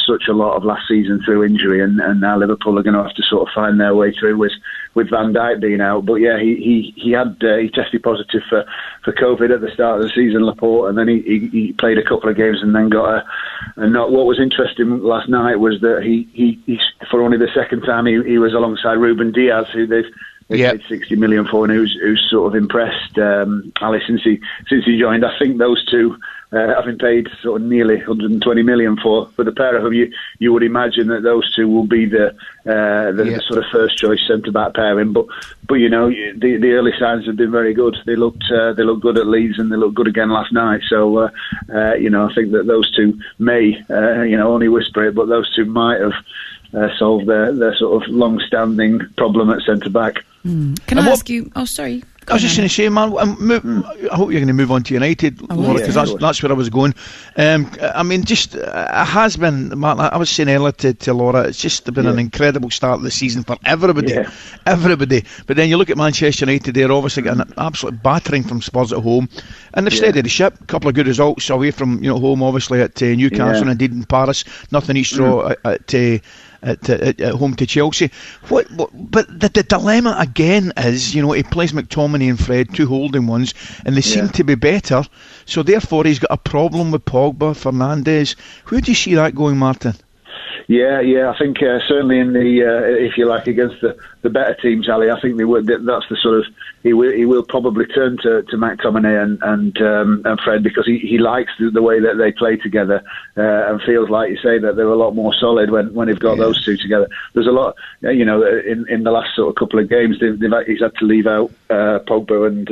such a lot of last season through injury, and now Liverpool are going to have to sort of find their way through with Van Dijk being out. But yeah, he tested positive for COVID at the start of the season, Laporte, and then he played a couple of games and then got a knock. What was interesting last night was that he for only the second time he was alongside Ruben Diaz, who they've paid 60 million for, and who's sort of impressed Ali since he joined. I think those two, having paid sort of nearly 120 million for the pair of them, you would imagine that those two will be the sort of first choice centre back pairing. But you know, the early signs have been very good. They looked good at Leeds, and they looked good again last night. So you know, I think that those two may only whisper it, but those two might have solved their sort of long-standing problem at centre back. Can I ask you? Oh, sorry. I was just going to say, man, I hope you're going to move on to United, Laura, because that's where I was going. I mean, just it has been, I was saying earlier to Laura, it's just been an incredible start of the season for everybody. But then you look at Manchester United, they're obviously getting an absolute battering from Spurs at home, and they've steadied the ship. A couple of good results away from home, obviously at Newcastle and indeed in Paris. Nothing each draw at home to Chelsea. But the dilemma again is, he plays McTominay and Fred, two holding ones, and they seem to be better. So therefore, he's got a problem with Pogba, Fernandes. Where do you see that going, Martin? Yeah. I think certainly in the if you like, against the better teams, Ali, I think they would. That's the sort of he will probably turn to McTominay and Fred, because he likes the way that they play together and feels like you say that they're a lot more solid when they've got those two together. There's a lot, in the last sort of couple of games he's had to leave out Pogba and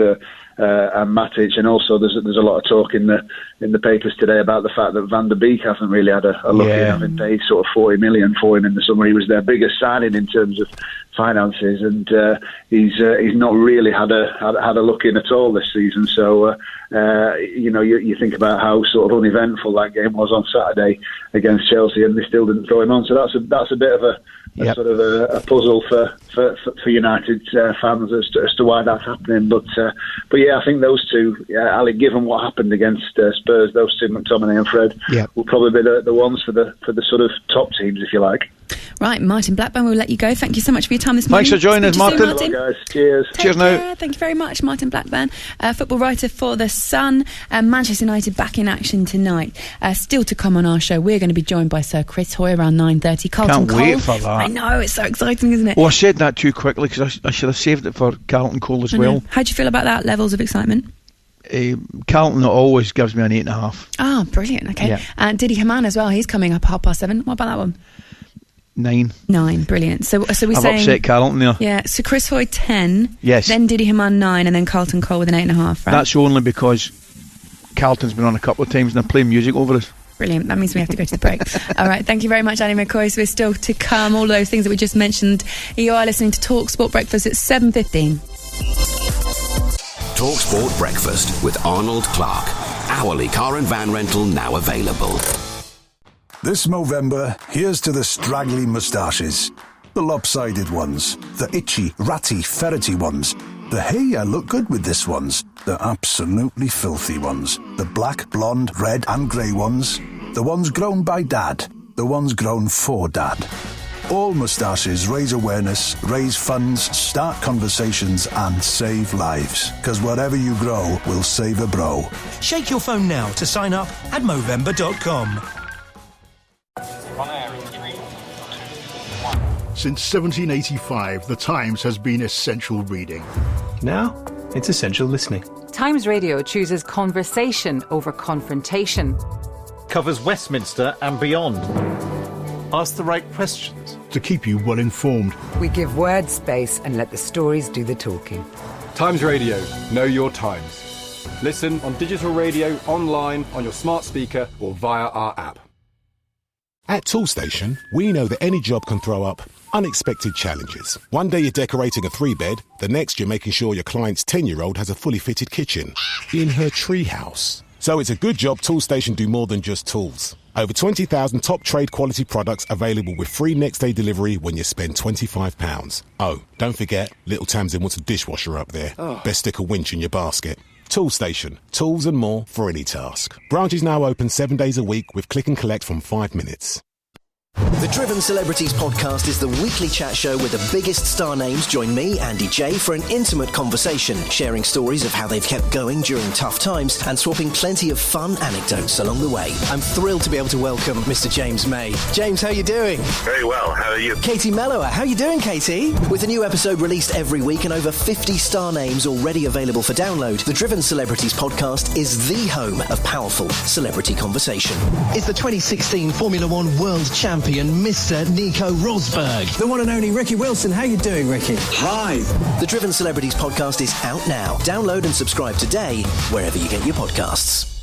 Matic, and also there's a lot of talk in the papers today about the fact that Van der Beek hasn't really had a look in, having paid sort of 40 million for him in the summer. He was their biggest signing in terms of finances, and he's not really had a look in at all this season. So you think about how sort of uneventful that game was on Saturday against Chelsea, and they still didn't throw him on. So that's a bit of a sort of a puzzle for United fans as to why that's happening. But yeah, I think those two, Ali, given what happened against Spurs, those two, McTominay and Fred, will probably be the ones for the sort of top teams, if you like. Right, Martin Blackburn, we'll let you go. Thank you so much for your time this morning. Thanks for joining us, Martin. Well, guys. Cheers. Cheers now. Thank you very much, Martin Blackburn, football writer for The Sun. Manchester United back in action tonight. Still to come on our show, we're going to be joined by Sir Chris Hoy around 9:30. Carlton Cole. Can't wait for that. I know, it's so exciting, isn't it? Oh, I said that too quickly because I should have saved it for Carlton Cole as well. How do you feel about that, levels of excitement? Carlton always gives me an 8.5. Oh, brilliant. Okay. And Didi Hamann as well, he's coming up at 7:30. What about that one? 9, brilliant. So we're saying... I've upset Carlton there. Yeah, so Chris Hoy 10, yes. Then Didi Hamann 9, and then Carlton Cole with an 8.5, right? That's only because Carlton's been on a couple of times and they're playing music over us. Brilliant. That means we have to go to the break. All right, thank you very much, Ali McCoy. So we're still to come, all those things that we just mentioned. You are listening to Talk Sport Breakfast at 7:15. Talk Sport Breakfast with Arnold Clark. Hourly car and van rental now available. This Movember, here's to the straggly moustaches. The lopsided ones. The itchy, ratty, ferrety ones. The hey, I look good with this ones. The absolutely filthy ones. The black, blonde, red and grey ones. The ones grown by Dad. The ones grown for Dad. All moustaches raise awareness, raise funds, start conversations and save lives. Because whatever you grow will save a bro. Shake your phone now to sign up at Movember.com. Since 1785, The Times has been essential reading. Now, it's essential listening. Times Radio chooses conversation over confrontation. Covers Westminster and beyond. Ask the right questions. To keep you well informed. We give words space and let the stories do the talking. Times Radio. Know your times. Listen on digital radio, online, on your smart speaker or via our app. At Toolstation, we know that any job can throw up unexpected challenges. One day you're decorating a 3-bed, the next you're making sure your client's 10-year-old has a fully fitted kitchen in her treehouse. So it's a good job Toolstation do more than just tools. Over 20,000 top trade quality products available with free next day delivery when you spend £25. Oh, don't forget, little Tamsin wants a dishwasher up there. Best stick a winch in your basket. Toolstation. Tools and more for any task. Branch is now open 7 days a week with click and collect from 5 minutes. The Driven Celebrities podcast is the weekly chat show where the biggest star names join me, Andy J, for an intimate conversation, sharing stories of how they've kept going during tough times and swapping plenty of fun anecdotes along the way. I'm thrilled to be able to welcome Mr. James May. James, how are you doing? Very well, how are you? Katie Mellower, how are you doing, Katie? With a new episode released every week and over 50 star names already available for download, the Driven Celebrities podcast is the home of powerful celebrity conversation. It's the 2016 Formula One World Champion, Mr. Nico Rosberg. The one and only Ricky Wilson. How you doing, Ricky? Hi. The Driven Celebrities podcast is out now. Download and subscribe today wherever you get your podcasts.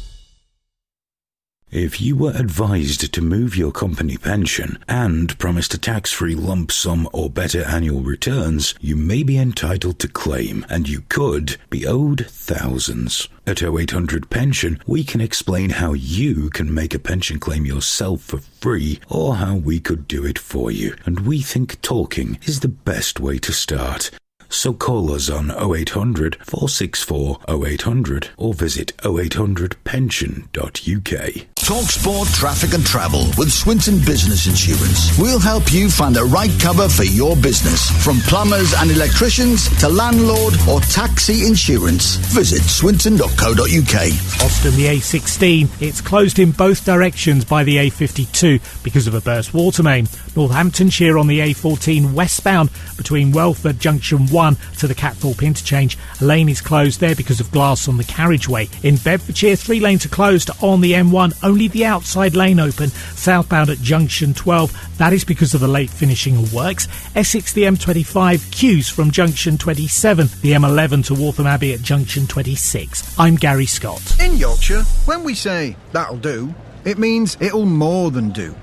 If you were advised to move your company pension and promised a tax-free lump sum or better annual returns, you may be entitled to claim, and you could be owed thousands. At 0800 Pension, we can explain how you can make a pension claim yourself for free, or how we could do it for you. And we think talking is the best way to start. So call us on 0800 464 0800 or visit 0800pension.uk. Talk Sport, Traffic and Travel with Swinton Business Insurance. We'll help you find the right cover for your business. From plumbers and electricians to landlord or taxi insurance. Visit swinton.co.uk. Austin, the A16. It's closed in both directions by the A52 because of a burst water main. Northamptonshire on the A14 westbound between Welford Junction 1 to the Catthorpe interchange. A lane is closed there because of glass on the carriageway. In Bedfordshire, 3 lanes are closed on the M1. Only the outside lane open, southbound at Junction 12. That is because of the late finishing of works. Essex, the M25 queues from Junction 27. The M11 to Waltham Abbey at Junction 26. I'm Gary Scott. In Yorkshire, when we say that'll do, it means it'll more than do.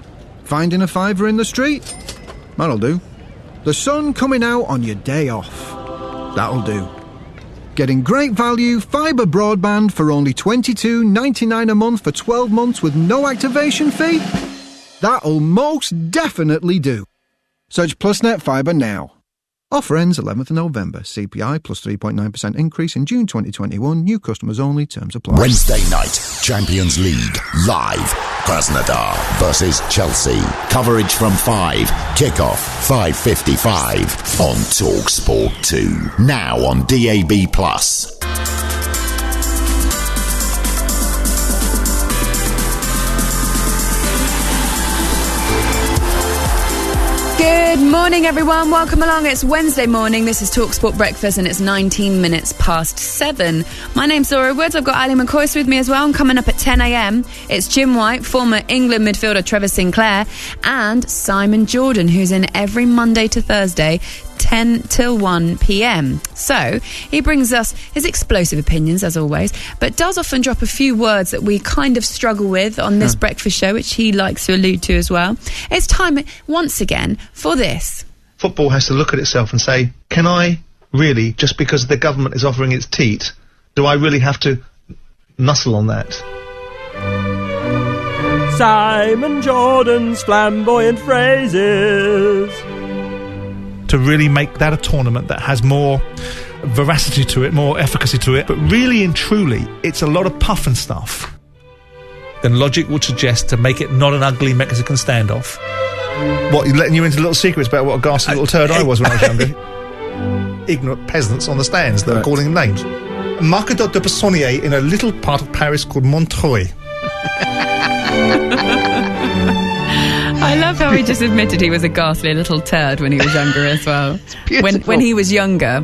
Finding a fiver in the street? That'll do. The sun coming out on your day off? That'll do. Getting great value fibre broadband for only $22.99 a month for 12 months with no activation fee? That'll most definitely do. Search PlusNet Fibre now. Offer ends 11th of November. CPI plus 3.9% increase in June 2021. New customers only. Terms apply. Wednesday night, Champions League, live. Krasnodar versus Chelsea. Coverage from 5. Kickoff 5:55 on TalkSport 2. Now on DAB+. Good morning, everyone. Welcome along. It's Wednesday morning. This is TalkSport Breakfast, and it's 19 minutes past 7. My name's Laura Woods. I've got Ali McCoyce with me as well. And coming up at 10 a.m, it's Jim White, former England midfielder Trevor Sinclair, and Simon Jordan, who's in every Monday to Thursday, 10 till 1 p.m. So he brings us his explosive opinions, as always, but does often drop a few words that we kind of struggle with on this breakfast show, which he likes to allude to as well. It's time, once again, for this. Football has to look at itself and say, can I really, just because the government is offering its teat, do I really have to nuzzle on that? Simon Jordan's flamboyant phrases. To really make that a tournament that has more veracity to it, more efficacy to it, but really and truly, it's a lot of puff and stuff. Then logic would suggest to make it not an ugly Mexican standoff. What, letting you into little secrets about what a ghastly little turd I was when I was younger? Ignorant peasants on the stands that are calling them names. Marquedot de Bissonnier in a little part of Paris called Montreuil. I love how he just admitted he was a ghastly little turd when he was younger as well. When he was younger,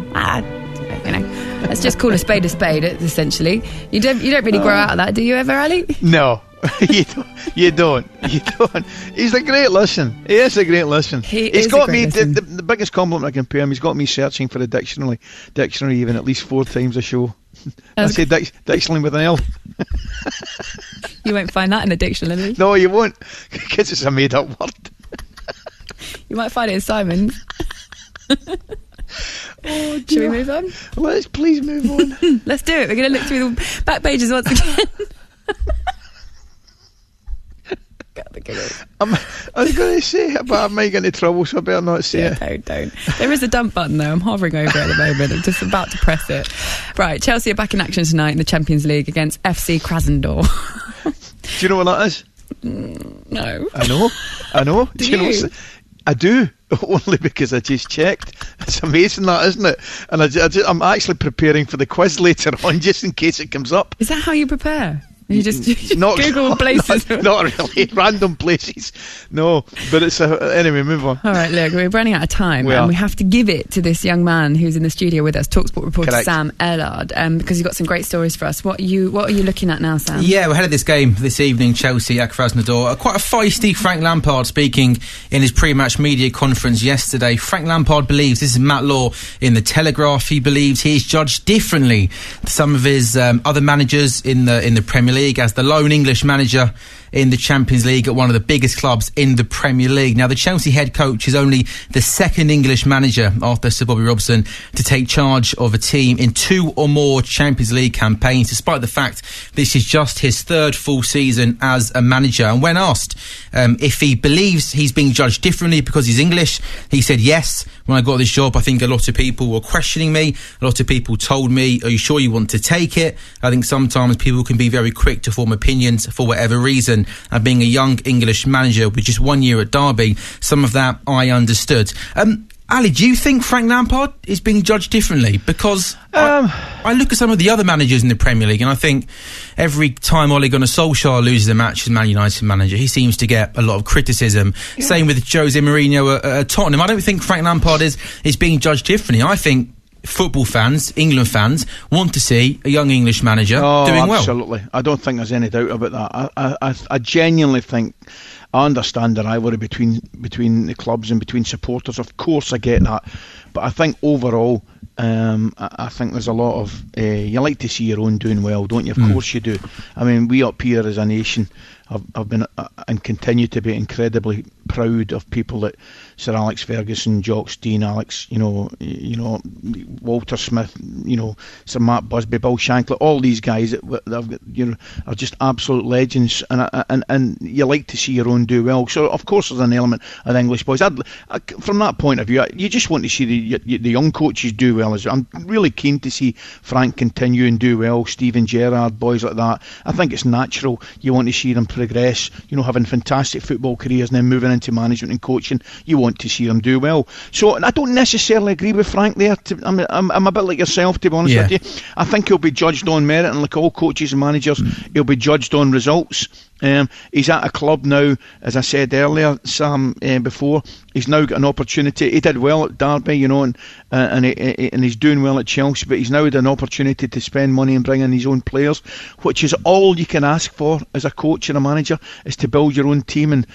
let's just call a spade, essentially. You don't really grow out of that, do you ever, Ali? No. You don't. He's a great listen. He is a great listen. He's got me the biggest compliment I can pay him. He's got me searching for a dictionary even at least 4 times a show. I say dictionary with an L. You won't find that in a dictionary. No, you won't, because it's a made-up word. You might find it in Simon's. Should we move on? Let's please move on. Let's do it. We're going to look through the back pages once again. Get the giggles. I was going to say it, but I might get into trouble, so I better not say it. Don't. There is a dump button, though. I'm hovering over it at the moment. I'm just about to press it. Right, Chelsea are back in action tonight in the Champions League against FC Krasnodar. Do you know what that is? No. I know. Do you know? I do, only because I just checked. It's amazing, that, isn't it? And I'm actually preparing for the quiz later on, just in case it comes up. Is that how you prepare? You just Google places? Not really, random places. No, but it's anyway, move on. All right, look, we're running out of time, and we have to give it to this young man who's in the studio with us, TalkSport reporter Sam Ellard, because you've got some great stories for us. What are you looking at now, Sam? Yeah, we're ahead of this game this evening, Chelsea at Krasnodar. Quite a feisty Frank Lampard speaking in his pre-match media conference yesterday. Frank Lampard believes, this is Matt Law in The Telegraph, he believes he is judged differently to some of his other managers in the Premier League, as the lone English manager in the Champions League at one of the biggest clubs in the Premier League. Now, the Chelsea head coach is only the second English manager after Sir Bobby Robson to take charge of a team in 2 or more Champions League campaigns, despite the fact this is just his 3rd full season as a manager. And when asked if he believes he's being judged differently because he's English, he said, yes, when I got this job, I think a lot of people were questioning me. A lot of people told me, are you sure you want to take it? I think sometimes people can be very quick to form opinions for whatever reason. And being a young English manager with just 1 year at Derby, some of that I understood. Ali, do you think Frank Lampard is being judged differently? Because I look at some of the other managers in the Premier League and I think every time Ole Gunnar Solskjaer loses a match as Man United manager, he seems to get a lot of criticism. Yeah. Same with Jose Mourinho at Tottenham. I don't think Frank Lampard is being judged differently. I think football fans, England fans, want to see a young English manager doing well. Absolutely. I don't think there's any doubt about that. I genuinely think, I understand the rivalry between the clubs and between supporters. Of course, I get that. But I think overall, I think there's a lot of... you like to see your own doing well, don't you? Of course you do. I mean, we up here as a nation have been and continue to be incredibly proud of people that Sir Alex Ferguson, Jock Stein, Alex, Walter Smith, Sir Matt Busby, Bill Shankly, all these guys that are just absolute legends, and you like to see your own do well. So of course there's an element of English boys. From that point of view, you just want to see the young coaches do well. I'm really keen to see Frank continue and do well. Steven Gerrard, boys like that. I think it's natural. You want to see them progress, having fantastic football careers and then moving into management and coaching. You want to see them do well. So I don't necessarily agree with Frank there. I'm a bit like yourself, to be honest with you. I think he'll be judged on merit, and like all coaches and managers, he'll be judged on results. He's at a club now, as I said earlier, Sam, before. He's now got an opportunity. He did well at Derby, and he's doing well at Chelsea, but he's now had an opportunity to spend money and bring in his own players, which is all you can ask for as a coach and a manager, is to build your own team and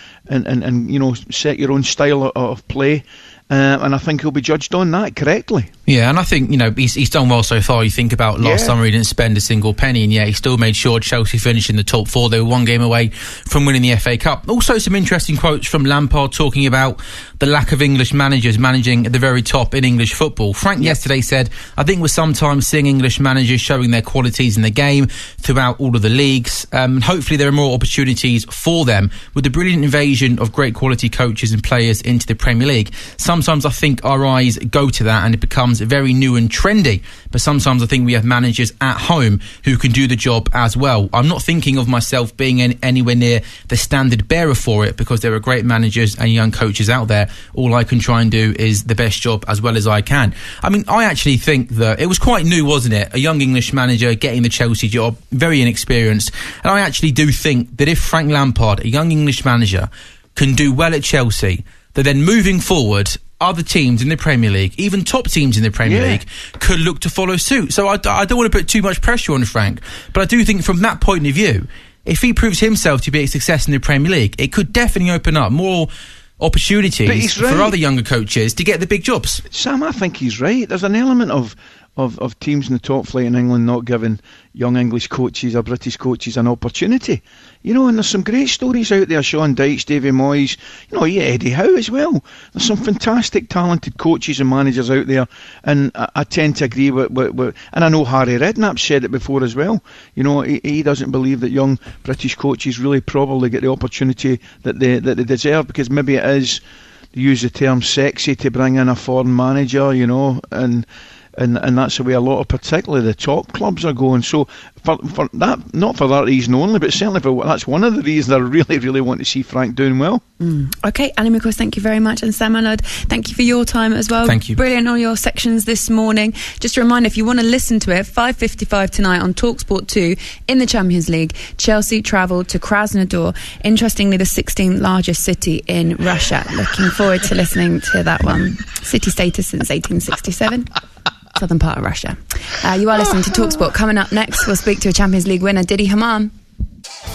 set your own style of play. And I think he'll be judged on that correctly. Yeah, and I think, he's done well so far. You think about last summer, he didn't spend a single penny, and yet he still made sure Chelsea finished in the top 4. They were 1 game away from winning the FA Cup. Also, some interesting quotes from Lampard talking about the lack of English managers managing at the very top in English football. Frank yesterday said, I think we're sometimes seeing English managers showing their qualities in the game throughout all of the leagues. Hopefully there are more opportunities for them. With the brilliant invasion of great quality coaches and players into the Premier League, sometimes I think our eyes go to that and it becomes very new and trendy. But sometimes I think we have managers at home who can do the job as well. I'm not thinking of myself being anywhere near the standard bearer for it, because there are great managers and young coaches out there. All I can try and do is the best job as well as I can. I mean, I actually think that it was quite new, wasn't it? A young English manager getting the Chelsea job, very inexperienced. And I actually do think that if Frank Lampard, a young English manager, can do well at Chelsea, that then moving forward, other teams in the Premier League, even top teams in the Premier League, could look to follow suit. So I don't want to put too much pressure on Frank, but I do think from that point of view, if he proves himself to be a success in the Premier League, it could definitely open up more opportunities for other younger coaches to get the big jobs. Sam, I think he's right. There's an element of of teams in the top flight in England not giving young English coaches or British coaches an opportunity. You know, and there's some great stories out there. Sean Dyche, Davy Moyes, you know, Eddie Howe as well. There's some fantastic, talented coaches and managers out there, and I tend to agree with and I know Harry Redknapp said it before as well. You know, he doesn't believe that young British coaches really probably get the opportunity that they deserve, because maybe it is, to use the term, sexy to bring in a foreign manager, you know, and that's the way a lot of, particularly the top clubs, are going. So for that, not for that reason only, but certainly that's one of the reasons I really, really want to see Frank doing well. Okay, Ali McCoist, thank you very much, and Sam Allard, thank you for your time as well. Thank you. Brilliant on your sections this morning. Just a reminder, if you want to listen to it, 5:55 tonight on TalkSport 2 in the Champions League. Chelsea travel to Krasnodar, interestingly the 16th largest city in Russia. Looking forward to listening to that one. City status since 1867. Southern part of Russia. You are listening to TalkSport. Coming up next, we'll speak to a Champions League winner, Didi Hammam.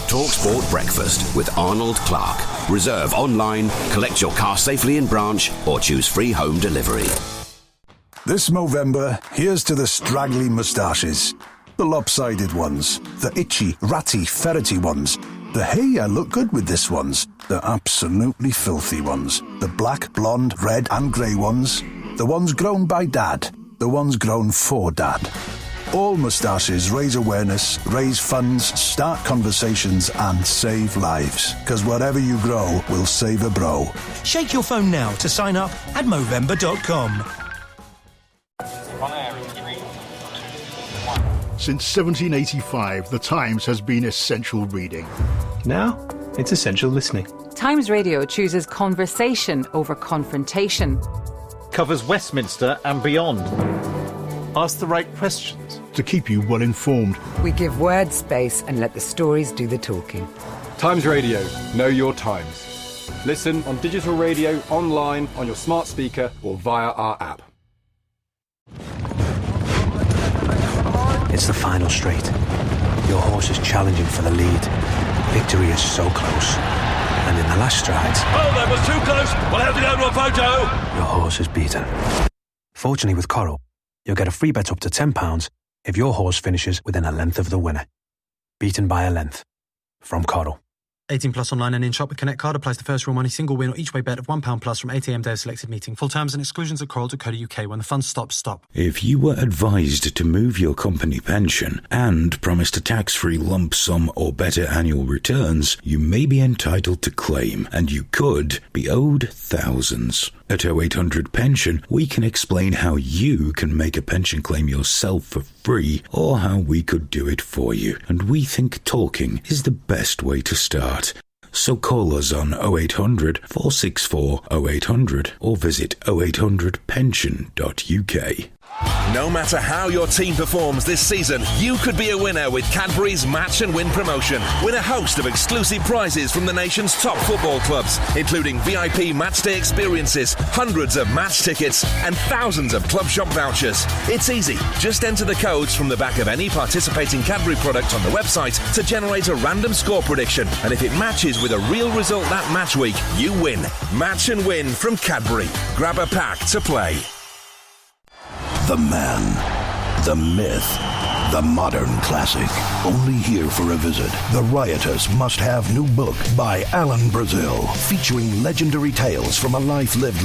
TalkSport Breakfast with Arnold Clark. Reserve online, collect your car safely in branch, or choose free home delivery. This Movember, here's to the straggly moustaches. The lopsided ones. The itchy, ratty, ferrety ones. The hey, I look good with this ones. The absolutely filthy ones. The black, blonde, red and grey ones. The ones grown by Dad. The ones grown for Dad. All moustaches raise awareness, raise funds, start conversations and save lives. Because whatever you grow will save a bro. Shake your phone now to sign up at Movember.com. Since 1785, The Times has been essential reading. Now, it's essential listening. Times Radio chooses conversation over confrontation. Covers Westminster and beyond. Ask the right questions. To keep you well informed. We give words space and let the stories do the talking. Times Radio, know your times. Listen on digital radio, online, on your smart speaker, or via our app. It's the final straight. Your horse is challenging for the lead. Victory is so close. And in the last strides... Oh, that was too close! We'll have to go to a photo! Your horse is beaten. Fortunately with Coral, you'll get a free bet up to £10 if your horse finishes within a length of the winner. Beaten by a length. From Coral. 18 plus online and in-shop with Connect Card. Applies to first real money single win or each way bet of £1 plus from 8 a.m. day of selected meeting. Full terms and exclusions at coral.co.uk. When the fun stops, stop. If you were advised to move your company pension and promised a tax-free lump sum or better annual returns, you may be entitled to claim, and you could be owed thousands. At 0800 Pension, we can explain how you can make a pension claim yourself for free, or how we could do it for you. And we think talking is the best way to start. So call us on 0800 464 0800 or visit 0800pension.uk. No matter how your team performs this season, you could be a winner with Cadbury's Match and Win promotion. Win a host of exclusive prizes from the nation's top football clubs, including VIP matchday experiences, hundreds of match tickets, and thousands of club shop vouchers. It's easy. Just enter the codes from the back of any participating Cadbury product on the website to generate a random score prediction. And if it matches with a real result that match week, you win. Match and Win from Cadbury. Grab a pack to play. The man, the myth, the modern classic. Only here for a visit. The riotous must-have new book by Alan Brazil, featuring legendary tales from a life lived